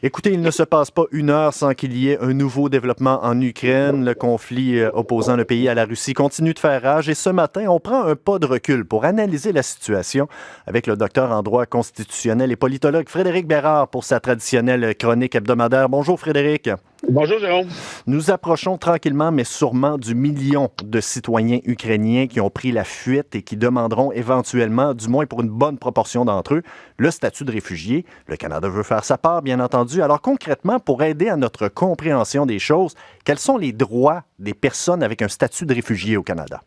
Écoutez, il ne se passe pas une heure sans qu'il y ait un nouveau développement en Ukraine. Le conflit opposant le pays à la Russie continue de faire rage et ce matin, on prend un pas de recul pour analyser la situation avec le docteur en droit constitutionnel et politologue Frédéric Bérard pour sa traditionnelle chronique hebdomadaire. Bonjour Frédéric. Bonjour Jérôme. Nous approchons tranquillement mais sûrement du million de citoyens ukrainiens qui ont pris la fuite et qui demanderont éventuellement, du moins pour une bonne proportion d'entre eux, le statut de réfugié. Le Canada veut faire sa part, bien entendu. Alors concrètement, pour aider à notre compréhension des choses, quels sont les droits des personnes avec un statut de réfugié au Canada?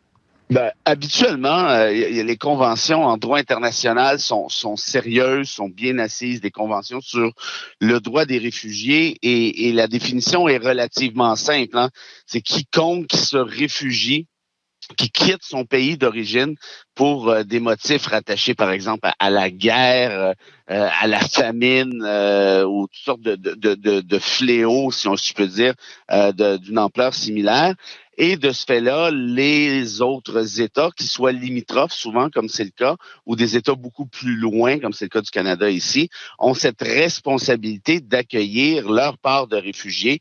Habituellement, les conventions en droit international sont sérieuses, sont bien assises, des conventions sur le droit des réfugiés et la définition est relativement simple. C'est quiconque qui se réfugie, qui quitte son pays d'origine pour des motifs rattachés, par exemple, à la guerre, à la famine ou toutes sortes de fléaux, si on peut dire, d'une ampleur similaire. Et de ce fait-là, les autres États, qui soient limitrophes, souvent comme c'est le cas, ou des États beaucoup plus loin, comme c'est le cas du Canada ici, ont cette responsabilité d'accueillir leur part de réfugiés.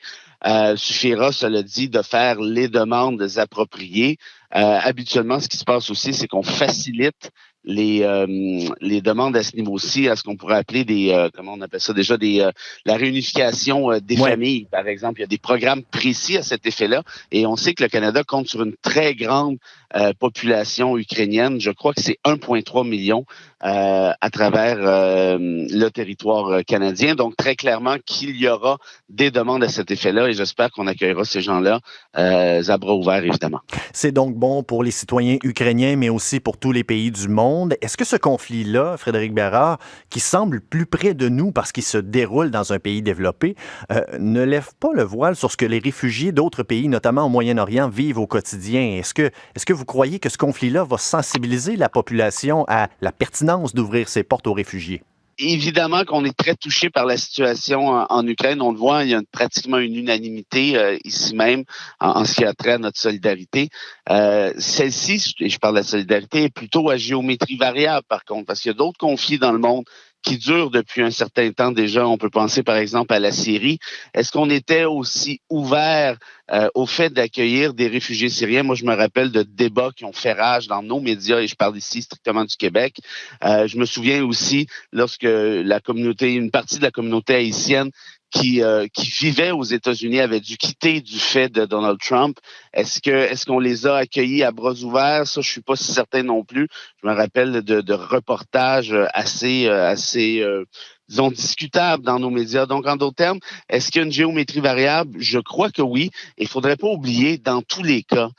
Suffira, cela dit, de faire les demandes appropriées. Habituellement, ce qui se passe aussi, c'est qu'on facilite les demandes à ce niveau-ci, à ce qu'on pourrait appeler comment on appelle ça déjà, la réunification des familles, par exemple. Il y a des programmes précis à cet effet-là et on sait que le Canada compte sur une très grande population ukrainienne. Je crois que c'est 1,3 million à travers le territoire canadien. Donc, très clairement qu'il y aura des demandes à cet effet-là et j'espère qu'on accueillera ces gens-là à bras ouverts, évidemment. C'est donc bon pour les citoyens ukrainiens, mais aussi pour tous les pays du monde. Est-ce que ce conflit-là, Frédéric Bérard, qui semble plus près de nous parce qu'il se déroule dans un pays développé, ne lève pas le voile sur ce que les réfugiés d'autres pays, notamment au Moyen-Orient, vivent au quotidien? Est-ce que vous croyez que ce conflit-là va sensibiliser la population à la pertinence d'ouvrir ses portes aux réfugiés? Évidemment qu'on est très touché par la situation en Ukraine. On le voit, il y a pratiquement une unanimité ici même en ce qui a trait à notre solidarité. Celle-ci, et je parle de la solidarité, est plutôt à géométrie variable par contre, parce qu'il y a d'autres conflits dans le monde qui durent depuis un certain temps déjà. On peut penser par exemple à la Syrie. Est-ce qu'on était aussi ouvert au fait d'accueillir des réfugiés syriens? Moi, je me rappelle de débats qui ont fait rage dans nos médias, et je parle ici strictement du Québec. Je me souviens aussi lorsque une partie de la communauté haïtienne qui vivait aux États-Unis avait dû quitter du fait de Donald Trump. Est-ce qu'on les a accueillis à bras ouverts? Ça, je suis pas si certain non plus. Je me rappelle de reportages assez disons, discutables dans nos médias. Donc, en d'autres termes, est-ce qu'il y a une géométrie variable? Je crois que oui. Il faudrait pas oublier, dans tous les cas,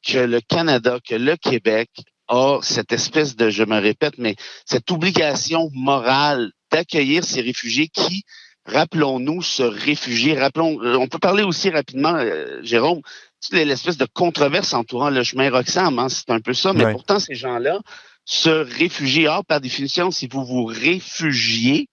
que le Canada, que le Québec a cette espèce de, je me répète, mais cette obligation morale d'accueillir ces réfugiés qui, rappelons-nous, se réfugier. On peut parler aussi rapidement, Jérôme, l'espèce de controverse entourant le chemin Roxham, c'est un peu ça, mais pourtant, ces gens-là se réfugient. Or, par définition, si vous vous réfugiez,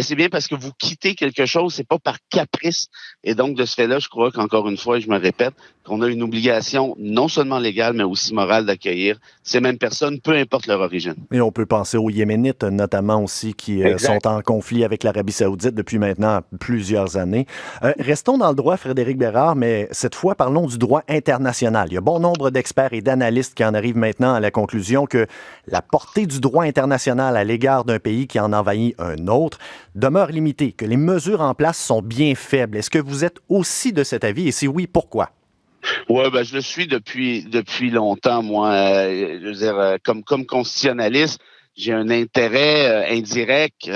c'est bien parce que vous quittez quelque chose, c'est pas par caprice. Et donc, de ce fait-là, je crois qu'encore une fois, et je me répète, qu'on a une obligation non seulement légale, mais aussi morale d'accueillir ces mêmes personnes, peu importe leur origine. Et on peut penser aux Yéménites, notamment aussi, qui sont en conflit avec l'Arabie saoudite depuis maintenant plusieurs années. Restons dans le droit, Frédéric Bérard, mais cette fois, parlons du droit international. Il y a bon nombre d'experts et d'analystes qui en arrivent maintenant à la conclusion que la portée du droit international à l'égard d'un pays qui en envahit un autre demeure limitée, que les mesures en place sont bien faibles. Est-ce que vous êtes aussi de cet avis? Et si oui, pourquoi? Ouais, je le suis depuis longtemps, moi. Je veux dire, comme constitutionnaliste, j'ai un intérêt indirect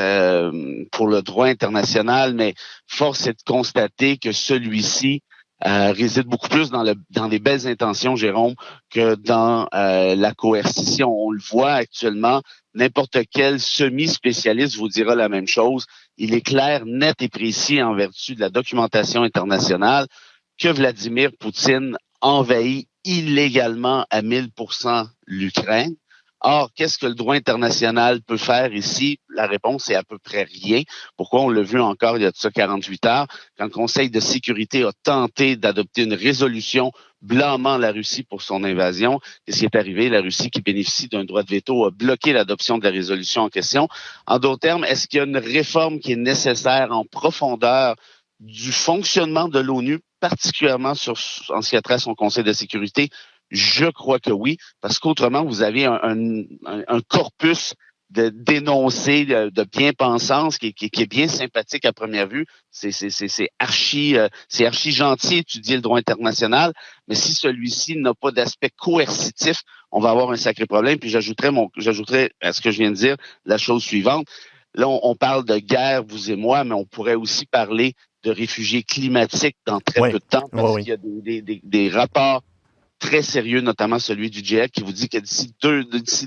pour le droit international, mais force est de constater que celui-ci réside beaucoup plus dans les belles intentions, Jérôme, que dans la coercition. On le voit actuellement, n'importe quel semi-spécialiste vous dira la même chose. Il est clair, net et précis en vertu de la documentation internationale que Vladimir Poutine envahit illégalement à 1000% l'Ukraine. Or, qu'est-ce que le droit international peut faire ici? La réponse est à peu près rien. Pourquoi? On l'a vu encore il y a de ça 48 heures, quand le Conseil de sécurité a tenté d'adopter une résolution blâmant la Russie pour son invasion. Qu'est-ce qui est arrivé? La Russie, qui bénéficie d'un droit de veto, a bloqué l'adoption de la résolution en question. En d'autres termes, est-ce qu'il y a une réforme qui est nécessaire en profondeur du fonctionnement de l'ONU, particulièrement en ce qui a trait à son Conseil de sécurité? Je crois que oui, parce qu'autrement, vous avez un corpus de d'énoncés, de bien-pensance qui est bien sympathique à première vue. C'est archi gentil étudier le droit international, mais si celui-ci n'a pas d'aspect coercitif, on va avoir un sacré problème. Puis j'ajouterais à ce que je viens de dire la chose suivante. Là, on parle de guerre, vous et moi, mais on pourrait aussi parler de réfugiés climatiques dans très peu de temps, parce qu'il y a des rapports très sérieux, notamment celui du GIEC, qui vous dit que d'ici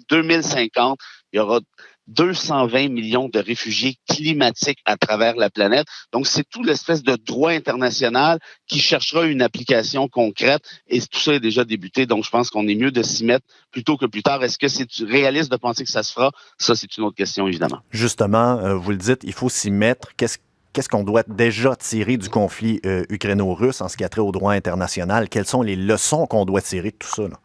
2050, il y aura 220 millions de réfugiés climatiques à travers la planète. Donc, c'est tout l'espèce de droit international qui cherchera une application concrète, et tout ça est déjà débuté. Donc, je pense qu'on est mieux de s'y mettre plutôt que plus tard. Est-ce que c'est réaliste de penser que ça se fera? Ça, c'est une autre question, évidemment. Justement, vous le dites, il faut s'y mettre. Qu'est-ce qu'on doit déjà tirer du conflit ukraino-russe en ce qui a trait au droit international? Quelles sont les leçons qu'on doit tirer de tout ça, là?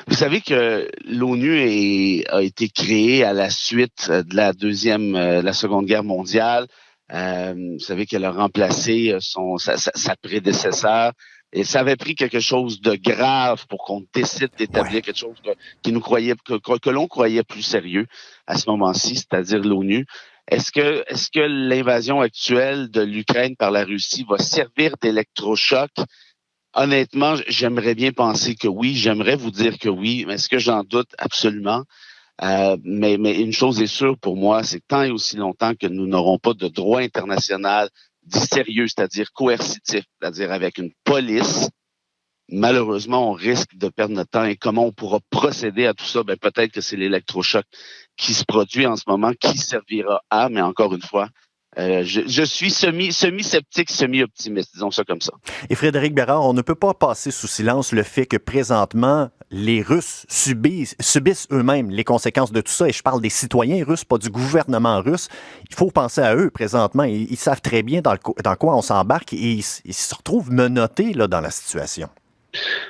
Vous savez que l'ONU a été créée à la suite de la Seconde Guerre mondiale. Vous savez qu'elle a remplacé sa prédécesseur. Et ça avait pris quelque chose de grave pour qu'on décide d'établir quelque chose que l'on croyait plus sérieux à ce moment-ci, c'est-à-dire l'ONU. Est-ce que l'invasion actuelle de l'Ukraine par la Russie va servir d'électrochoc? Honnêtement, j'aimerais bien penser que oui. J'aimerais vous dire que oui, mais est-ce que j'en doute? Absolument. Mais une chose est sûre pour moi, c'est que tant et aussi longtemps que nous n'aurons pas de droit international dit sérieux, c'est-à-dire coercitif, c'est-à-dire avec une police, malheureusement, on risque de perdre notre temps. Et comment on pourra procéder à tout ça? Ben, peut-être que c'est l'électrochoc qui se produit en ce moment, qui servira à, mais encore une fois, je suis semi-sceptique, semi-optimiste, disons ça comme ça. Et Frédéric Bérard, on ne peut pas passer sous silence le fait que présentement, les Russes subissent eux-mêmes les conséquences de tout ça. Et je parle des citoyens russes, pas du gouvernement russe. Il faut penser à eux présentement. Ils savent très bien dans quoi on s'embarque et ils se retrouvent menottés là, dans la situation.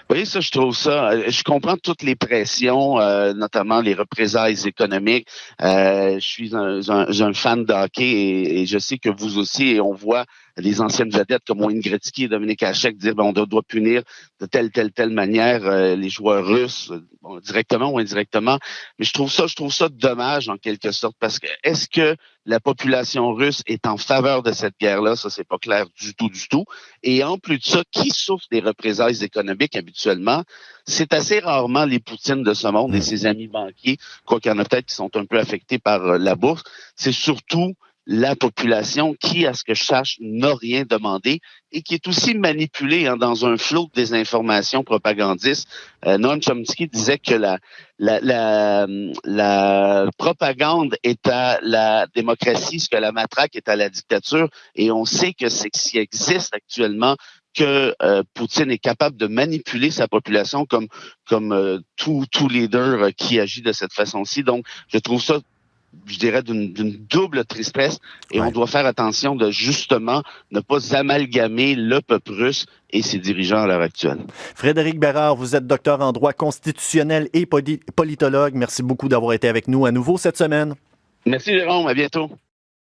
Oui, ça, je trouve ça. Je comprends toutes les pressions, notamment les représailles économiques. Je suis un fan de hockey et je sais que vous aussi, et on voit les anciennes vedettes comme Wayne Gretzky et Dominique Hasek dire on doit punir de telle manière les joueurs russes, directement ou indirectement. Mais je trouve ça dommage en quelque sorte, parce que est-ce que la population russe est en faveur de cette guerre-là? Ça, c'est pas clair du tout. Et en plus de ça, qui souffre des représailles économiques habituellement? C'est assez rarement les Poutines de ce monde et ses amis banquiers, quoi qu'il y en a peut-être qui sont un peu affectés par la bourse. C'est surtout la population qui, à ce que je sache, n'a rien demandé et qui est aussi manipulée dans un flot de désinformation propagandiste. Noam Chomsky disait que la propagande est à la démocratie, ce que la matraque est à la dictature. Et on sait que c'est ce qui existe actuellement, que Poutine est capable de manipuler sa population comme tout leader qui agit de cette façon-ci. Donc, je trouve ça, je dirais, d'une double tristesse, et on doit faire attention de justement ne pas amalgamer le peuple russe et ses dirigeants à l'heure actuelle. Frédéric Bérard, vous êtes docteur en droit constitutionnel et politologue. Merci beaucoup d'avoir été avec nous à nouveau cette semaine. Merci Jérôme, à bientôt.